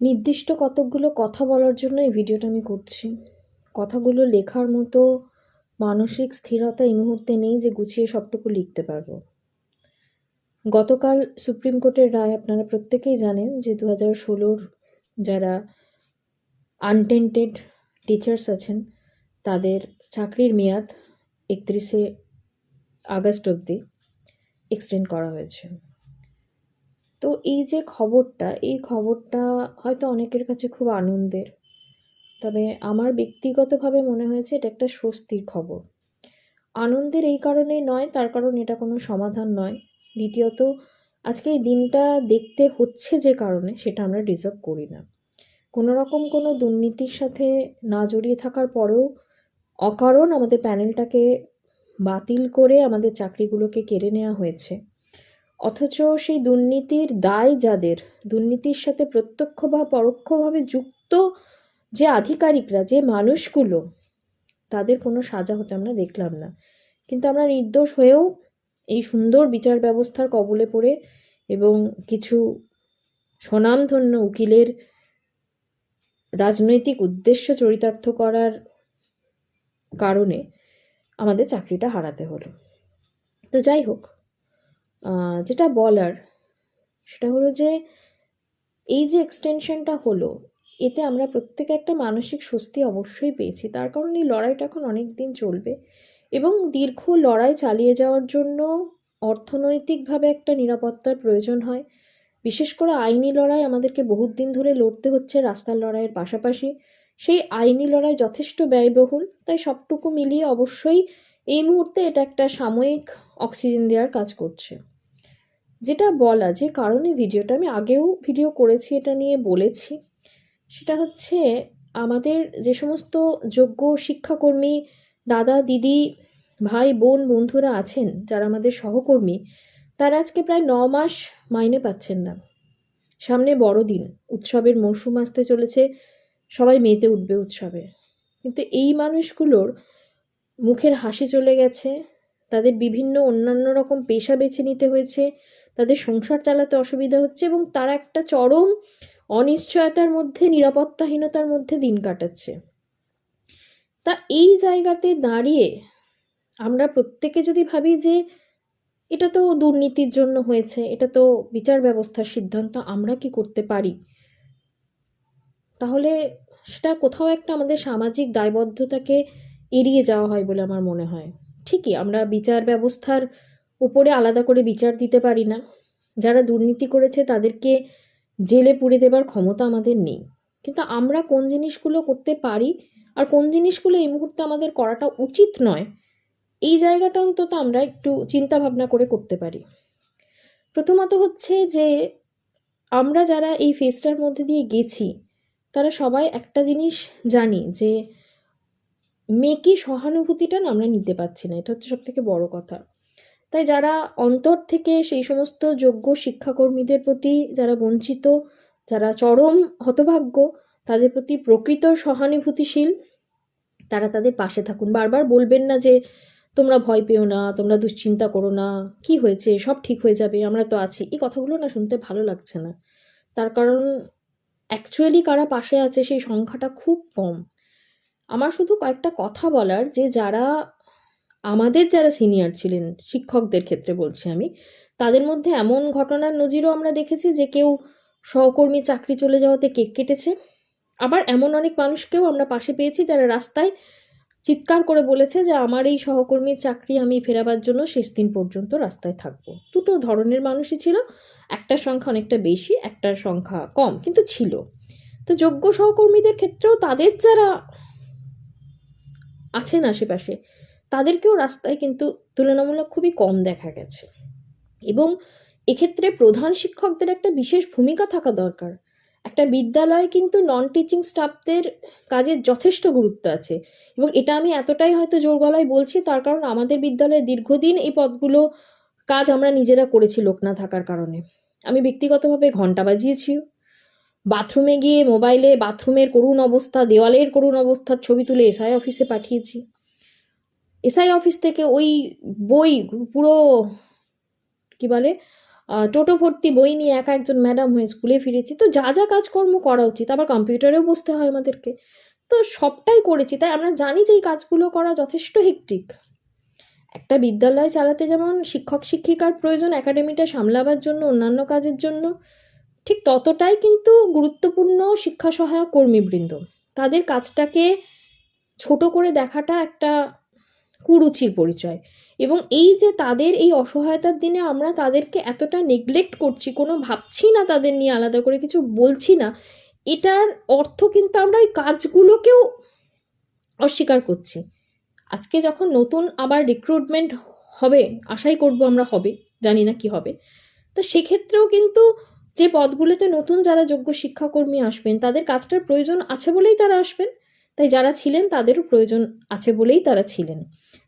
নির্দিষ্ট কতকগুলো কথা বলার জন্য এই ভিডিওটা আমি করছি। কথাগুলো লেখার মতো মানসিক স্থিরতা এই মুহূর্তে নেই যে গুছিয়ে সবটুকু লিখতে পারবো। গতকাল সুপ্রিম কোর্টের রায় আপনারা প্রত্যেকেই জানেন যে 2016 যারা আনটেন্টেড টিচার্স আছেন তাদের চাকরির মেয়াদ 31শে আগস্ট অবধি এক্সটেন্ড করা হয়েছে। তো এই যে খবরটা হয়তো অনেকের কাছে খুব আনন্দের, তবে আমার ব্যক্তিগতভাবে মনে হয়েছে এটা একটা স্বস্তির খবর। আনন্দের এই কারণেই নয়, তার কারণ এটা কোনো সমাধান নয়। দ্বিতীয়ত, আজকে এই দিনটা দেখতে হচ্ছে যে কারণে, সেটা আমরা ডিজার্ভ করি না। কোনো রকম কোনো দুর্নীতির সাথে না জড়িয়ে থাকার পরেও অকারণ আমাদের প্যানেলটাকে বাতিল করে আমাদের চাকরিগুলোকে কেড়ে নেওয়া হয়েছে। অথচ সেই দুর্নীতির দায় যাদের, দুর্নীতির সাথে প্রত্যক্ষ বা পরোক্ষভাবে যুক্ত যে আধিকারিকরা, যে মানুষগুলো, তাদের কোনো সাজা হতে আমরা দেখলাম না। কিন্তু আমরা নির্দোষ হয়েও এই সুন্দর বিচার ব্যবস্থার কবলে পড়ে এবং কিছু স্বনামধন্য উকিলের রাজনৈতিক উদ্দেশ্য চরিতার্থ করার কারণে আমাদের চাকরিটা হারাতে হলো। তো যাই হোক, যেটা বলার সেটা হলো যে এই যে এক্সটেনশনটা হলো, এতে আমরা প্রত্যেকে একটা মানসিক স্বস্তি অবশ্যই পেয়েছি। তার কারণ এই লড়াইটা এখন অনেক দিন চলবে এবং দীর্ঘ লড়াই চালিয়ে যাওয়ার জন্য অর্থনৈতিকভাবে একটা নিরাপত্তার প্রয়োজন হয়। বিশেষ করে আইনি লড়াই আমাদেরকে বহুত দিন ধরে লড়তে হচ্ছে রাস্তার লড়াইয়ের পাশাপাশি। সেই আইনি লড়াই যথেষ্ট ব্যয়বহুল, তাই সবটুকু মিলিয়ে অবশ্যই এই মুহূর্তে এটা একটা সাময়িক অক্সিজেন দেওয়ার কাজ করছে। যেটা বলা, যে কারণে ভিডিওটা, আমি আগেও ভিডিও করেছি এটা নিয়ে বলেছি, সেটা হচ্ছে আমাদের যে সমস্ত যোগ্য শিক্ষাকর্মী দাদা দিদি ভাই বোন বন্ধুরা আছেন, যারা আমাদের সহকর্মী, তারা আজকে প্রায় 9 মাস মাইনে পাচ্ছেন না। সামনে বড়দিন, উৎসবের মরশুম আসতে চলেছে, সবাই মেতে উঠবে উৎসবে। কিন্তু এই মানুষগুলোর মুখের হাসি চলে গেছে, তাদের বিভিন্ন অন্যান্য রকম পেশা বেছে নিতে হয়েছে, তাদের সংসার চালাতে অসুবিধা হচ্ছে এবং তারা একটা চরম অনিশ্চয়তার মধ্যে, নিরাপত্তাহীনতার মধ্যে দিন কাটাচ্ছে। তা এই জায়গাতে দাঁড়িয়ে আমরা প্রত্যেকে যদি ভাবি যে এটা তো দুর্নীতির জন্য হয়েছে, এটা তো বিচার ব্যবস্থার সিদ্ধান্ত, আমরা কি করতে পারি, তাহলে সেটা কোথাও একটা আমাদের সামাজিক দায়বদ্ধতাকে এড়িয়ে যাওয়া হয় বলে আমার মনে হয়। ঠিকই, আমরা বিচার ব্যবস্থার উপরে আলাদা করে বিচার দিতে পারি না। যারা দুর্নীতি করেছে তাদেরকে জেলে পুরে দেবার ক্ষমতা আমাদের নেই। কিন্তু আমরা কোন জিনিসগুলো করতে পারি আর কোন জিনিসগুলো এই মুহূর্তে আমাদের করাটা উচিত নয়, এই জায়গাটা অন্তত আমরা একটু চিন্তা ভাবনা করে করতে পারি। প্রথমত হচ্ছে যে আমরা যারা এই ফেজটার মধ্যে দিয়ে গেছি, তারা সবাই একটা জিনিস জানি যে মেকি সহানুভূতিটা না আমরা নিতে পারছি না, এটা হচ্ছে সবথেকে বড় কথা। তাই যারা অন্তর থেকে সেই সমস্ত যোগ্য শিক্ষাকর্মীদের প্রতি, যারা বঞ্চিত, যারা চরম হতভাগ্য, তাদের প্রতি প্রকৃত সহানুভূতিশীল, তারা তাদের পাশে থাকুন। বারবার বলবেন না যে তোমরা ভয় পেও না, তোমরা দুশ্চিন্তা করো না, কি হয়েছে, সব ঠিক হয়ে যাবে, আমরা তো আছি। এই কথাগুলো না শুনতে ভালো লাগছে না। তার কারণ অ্যাকচুয়ালি কারা পাশে আছে সেই সংখ্যাটা খুব কম। আমার শুধু কয়েকটা কথা বলার, যে যারা আমাদের যারা সিনিয়র ছিলেন, শিক্ষকদের ক্ষেত্রে বলছি আমি, তাদের মধ্যে এমন ঘটনার নজিরও আমরা দেখেছি যে কেউ সহকর্মী চাকরি চলে যাওয়াতে কেক কেটেছে। আবার এমন অনেক মানুষকেও আমরা পাশে পেয়েছি যারা রাস্তায় চিৎকার করে বলেছে যে আমার এই সহকর্মীর চাকরি আমি ফেরাবার জন্য শেষ দিন পর্যন্ত রাস্তায় থাকবো। দুটো ধরনের মানুষই ছিল, একটার সংখ্যা অনেকটা বেশি, একটার সংখ্যা কম, কিন্তু ছিল। তো যোগ্য সহকর্মীদের ক্ষেত্রেও তাদের যারা আছেন আশেপাশে, তাদেরকেও রাস্তায় কিন্তু তুলনামূলক খুবই কম দেখা গেছে। এবং এক্ষেত্রে প্রধান শিক্ষকদের একটা বিশেষ ভূমিকা থাকা দরকার। একটা বিদ্যালয়ে কিন্তু নন টিচিং স্টাফদের কাজের যথেষ্ট গুরুত্ব আছে, এবং এটা আমি এতটাই হয়তো জোর গলায় বলছি তার কারণ আমাদের বিদ্যালয়ে দীর্ঘদিন এই পদগুলো কাজ আমরা নিজেরা করেছি লোক না থাকার কারণে। আমি ব্যক্তিগতভাবে ঘন্টা বাজিয়েছি, বাথরুমে গিয়ে মোবাইলে বাথরুমের করুণ অবস্থা, দেওয়ালের করুণ অবস্থার ছবি তুলে এসআই অফিসে পাঠিয়েছি। এসআই অফিস থেকে ওই বই পুরো কি বলে টোটো ভর্তি বই নিয়ে একা একজন ম্যাডাম হয়ে স্কুলে ফিরেছি। তো যা যা কাজকর্ম করা উচিত, আবার কম্পিউটারেও বসতে হয় আমাদেরকে, তো সবটাই করেছি। তাই আমরা জানি যে এই কাজগুলো করা যথেষ্ট হেক্টিক। একটা বিদ্যালয় চালাতে যেমন শিক্ষক শিক্ষিকার প্রয়োজন একাডেমিটা সামলাবার জন্য, অন্যান্য কাজের জন্য, ঠিক ততটাই কিন্তু গুরুত্বপূর্ণ শিক্ষা সহায়ক কর্মীবৃন্দ। তাদের কাজটাকে ছোট করে দেখাটা একটা কুরুচির পরিচয়। এবং এই যে তাদের এই অসহায়তার দিনে আমরা তাদেরকে এতটা নেগলেক্ট করছি, কোনো ভাবছি না তাদের নিয়ে, আলাদা করে কিছু বলছি না, এটার অর্থ কিন্তু আমরা ওই কাজগুলোকেও অস্বীকার করছি। আজকে যখন নতুন আবার রিক্রুটমেন্ট হবে, আশাই করব আমরা হবে, জানি না কি হবে, তো সেক্ষেত্রেও কিন্তু যে পদগুলোতে নতুন যারা যোগ্য শিক্ষাকর্মী আসবেন তাদের কাজটার প্রয়োজন আছে বলেই তারা আসবেন। তাই যারা ছিলেন তাদেরও প্রয়োজন আছে বলেই তারা ছিলেন।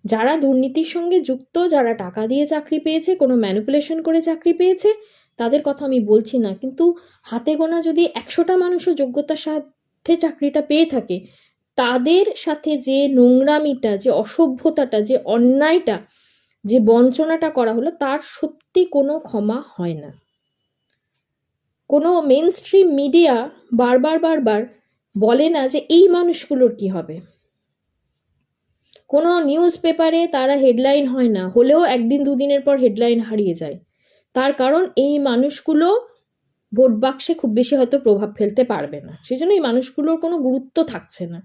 যারা দুর্নীতির সঙ্গে যুক্ত, যারা টাকা দিয়ে চাকরি পেয়েছে, কোনো ম্যানিপুলেশন করে চাকরি পেয়েছে, তাদের কথা আমি বলছি না, কিন্তু হাতে গোনা যদি 100টা মানুষও যোগ্যতার সাথে চাকরিটা পেয়ে থাকে, তাদের সাথে যে নোংরামিটা, যে অসভ্যতাটা, যে অন্যায়টা, যে বঞ্চনাটা করা হলো, তার সত্যি কোনো ক্ষমা হয় না। কোনো মেন স্ট্রিম মিডিয়া বারবার বলে না যে এই মানুষগুলোর কি হবে। কোনো নিউজ পেপারে তারা হেডলাইন হয় না, হলেও একদিন দুদিনের পর হেডলাইন হারিয়ে যায়। তার কারণ এই মানুষগুলো ভোট বাক্সে খুব বেশি হয়তো প্রভাব ফেলতে পারবে না, সেই জন্য এই মানুষগুলোর কোনো গুরুত্ব থাকছে না।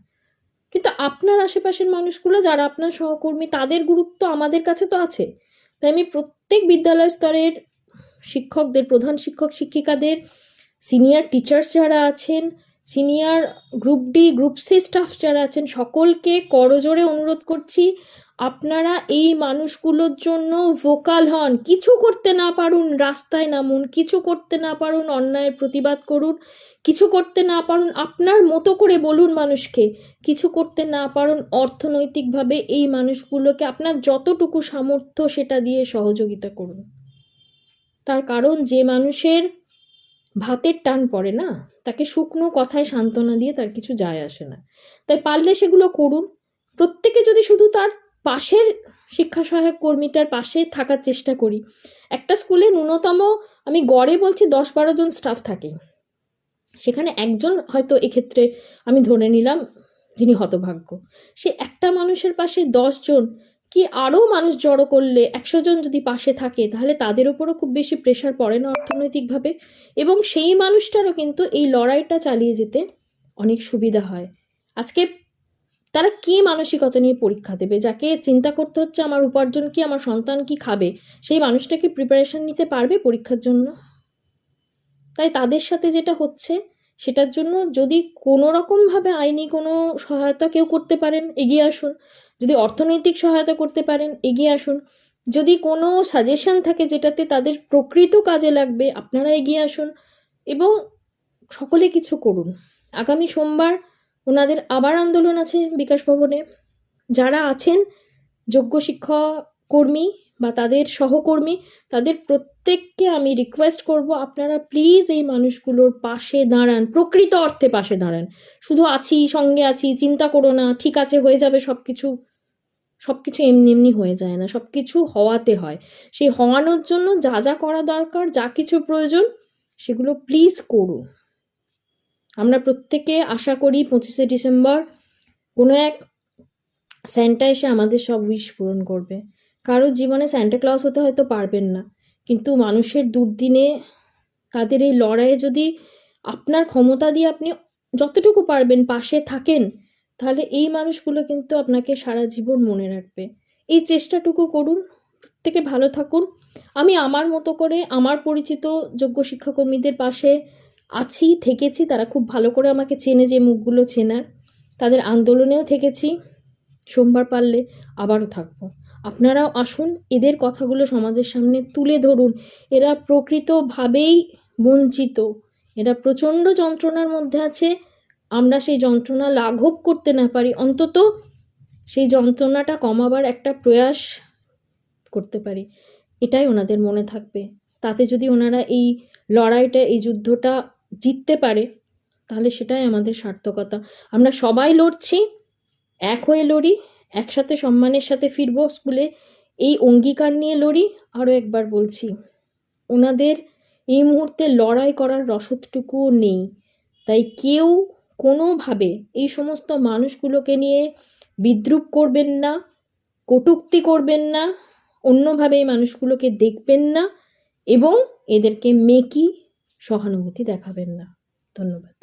কিন্তু আপনার আশেপাশের মানুষগুলো যারা আপনার সহকর্মী, তাদের গুরুত্ব আমাদের কাছে তো আছে। তাই আমি প্রত্যেক বিদ্যালয় স্তরের শিক্ষকদের, প্রধান শিক্ষক শিক্ষিকাদের, সিনিয়র টিচার্স যারা আছেন, senior group D group C staff যারা আছেন, সকলকে করজোড়ে অনুরোধ করছি, আপনারা এই মানুষগুলোর জন্য ভোকাল হন। কিছু করতে না পারুন রাস্তায় নামুন, কিছু করতে না পারুন অন্যায়ের প্রতিবাদ করুন, কিছু করতে না পারুন আপনার মতো করে বলুন মানুষকে, কিছু করতে না পারুন অর্থনৈতিকভাবে এই মানুষগুলোকে আপনার যতটুকু সামর্থ্য সেটা দিয়ে সহযোগিতা করুন। তার কারণ যে মানুষের ভাতের টান পড়ে না, তাকে শুকনো কথায় সান্ত্বনা দিয়ে তার কিছু যায় আসে না। তাই পারলে সেগুলো করুন। প্রত্যেকে যদি শুধু তার পাশের শিক্ষা সহায়ক কর্মীটার পাশে থাকার চেষ্টা করি, একটা স্কুলে ন্যূনতম আমি গড়ে বলছি 10-12 জন স্টাফ থাকে, সেখানে একজন হয়তো এক্ষেত্রে আমি ধরে নিলাম যিনি হতভাগ্য, সে একটা মানুষের পাশে 10 জন কি আরও মানুষ জড়ো করলে 100 জন যদি পাশে থাকে, তাহলে তাদের ওপরও খুব বেশি প্রেশার পড়ে না অর্থনৈতিকভাবে, এবং সেই মানুষটারও কিন্তু এই লড়াইটা চালিয়ে যেতে অনেক সুবিধা হয়। আজকে তারা কি মানসিকতা নিয়ে পরীক্ষা দেবে? যাকে চিন্তা করতে হচ্ছে আমার উপার্জন কি, আমার সন্তান কি খাবে, সেই মানুষটা কি প্রিপারেশন নিতে পারবে পরীক্ষার জন্য? তাই তাদের সাথে যেটা হচ্ছে সেটার জন্য যদি কোনো রকমভাবে আইনি কোনো সহায়তা কেউ করতে পারেন এগিয়ে আসুন, যদি অর্থনৈতিক সহায়তা করতে পারেন এগিয়ে আসুন, যদি কোনো সাজেশন থাকে যেটাতে তাদের প্রকৃত কাজে লাগবে আপনারা এগিয়ে আসুন, এবং সকলে কিছু করুন। আগামী সোমবার ওনাদের আবার আন্দোলন আছে বিকাশ ভবনে। যারা আছেন যোগ্য শিক্ষাকর্মী বা তাদের সহকর্মী, তাদের প্রত্যেককে আমি রিকোয়েস্ট করব, আপনারা প্লিজ এই মানুষগুলোর পাশে দাঁড়ান, প্রকৃত অর্থে পাশে দাঁড়ান। শুধু আছি, সঙ্গে আছি, চিন্তা করো না, ঠিক আছে, হয়ে যাবে সব কিছু, সব কিছু এমনি এমনি হয়ে যায় না, সব কিছু হওয়াতে হয়। সেই হওয়ানোর জন্য যা যা করা দরকার, যা কিছু প্রয়োজন, সেগুলো প্লিজ করুন। আমরা প্রত্যেকে আশা করি 25শে ডিসেম্বর কোনো এক স্যান্টা এসে আমাদের সব উইশ পূরণ করবে। কারো জীবনে স্যান্টা ক্লজ হতে হয়তো পারবেন না, কিন্তু মানুষের দুর্দিনে তাদের এই লড়াইয়ে যদি আপনার ক্ষমতা দিয়ে আপনি যতটুকু পারবেন পাশে থাকেন, তাহলে এই মানুষগুলো কিন্তু আপনাকে সারা জীবন মনে রাখবে। এই চেষ্টাটুকু করুন। প্রত্যেকে ভালো থাকুন। আমি আমার মতো করে আমার পরিচিত যোগ্য শিক্ষাকর্মীদের পাশে আছি, থেকেছি, তারা খুব ভালো করে আমাকে চেনে, যে মুখগুলো চেনার, তাদের আন্দোলনেও থেকেছি, সোমবার পারলে আবারও থাকবো। আপনারাও আসুন, এদের কথাগুলো সমাজের সামনে তুলে ধরুন। এরা প্রকৃতভাবেই বঞ্চিত, এরা প্রচণ্ড যন্ত্রণার মধ্যে আছে। আমরা সেই যন্ত্রণা লাঘব করতে না পারি, অন্তত সেই যন্ত্রণাটা কমাবার একটা প্রয়াস করতে পারি, এটাই ওনাদের মনে থাকবে। তাতে যদি ওনারা এই লড়াইটা, এই যুদ্ধটা জিততে পারে, তাহলে সেটাই আমাদের সার্থকতা। আমরা সবাই লড়ছি, এক হয়ে লড়ি, একসাথে সম্মানের সাথে ফিরবো স্কুলে, এই অঙ্গীকার নিয়ে লড়ি। আরও একবার বলছি, ওনাদের এই মুহূর্তে লড়াই করার রসদটুকুও নেই। তাই কেউ কোনোভাবে এই সমস্ত মানুষগুলোকে নিয়ে বিদ্রূপ করবেন না, কটূক্তি করবেন না, অন্যভাবে এই মানুষগুলোকে দেখবেন না এবং এদেরকে মেকি সহানুভূতি দেখাবেন না। ধন্যবাদ।